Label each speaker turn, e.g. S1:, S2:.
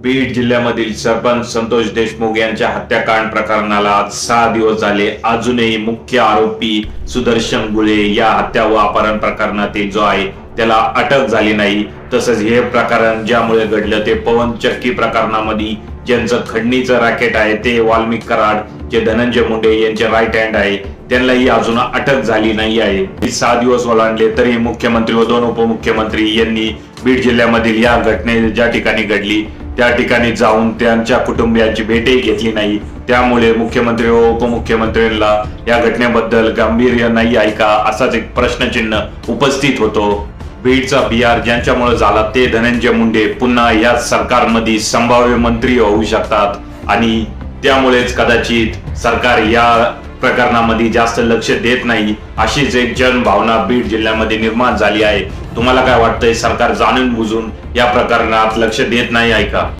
S1: बीड जिल्ह्यामधील सरपंच संतोष देशमुख यांच्या हत्याकांड प्रकरणाला आज 6 दिवस झाले. अजूनही मुख्य आरोपी सुदर्शन गुळे या हत्या व अपहरण प्रकरणातील जो आहे त्याला अटक झाली नाही. तसंच हे प्रकरण ज्यामुळे घडलं ते पवन चक्की प्रकरणामध्ये ज्यांचं खंडणीचं रॅकेट आहे ते वाल्मिक कराड, जे धनंजय मुंडे यांचे राईट हँड आहे, त्यांनाही अजून अटक झाली नाही आहे. 6 दिवस ओलांडले तरी मुख्यमंत्री व 2 उपमुख्यमंत्री यांनी बीड जिल्ह्यामधील या घटने ज्या ठिकाणी घडली त्या ठिकाणी जाऊन त्यांच्या कुटुंबियांची भेटही घेतली नाही. त्यामुळे मुख्यमंत्री व उपमुख्यमंत्र्यांना या घटनेबद्दल गांभीर्य नाही आहे का असाच एक प्रश्नचिन्ह उपस्थित होतो. बीडचा बिहार ज्यांच्यामुळे झाला ते धनंजय मुंडे पुन्हा या सरकारमध्ये संभाव्य मंत्री होऊ शकतात आणि त्यामुळेच कदाचित सरकार या प्रकरणामध्ये जास्त लक्ष देत नाही अशीच एक जनभावना बीड जिल्ह्यामध्ये निर्माण झाली आहे. तुम्हाला काय वाटतंय, सरकार जाणून बुजून या प्रकरणात लक्ष देत नाही आहे का?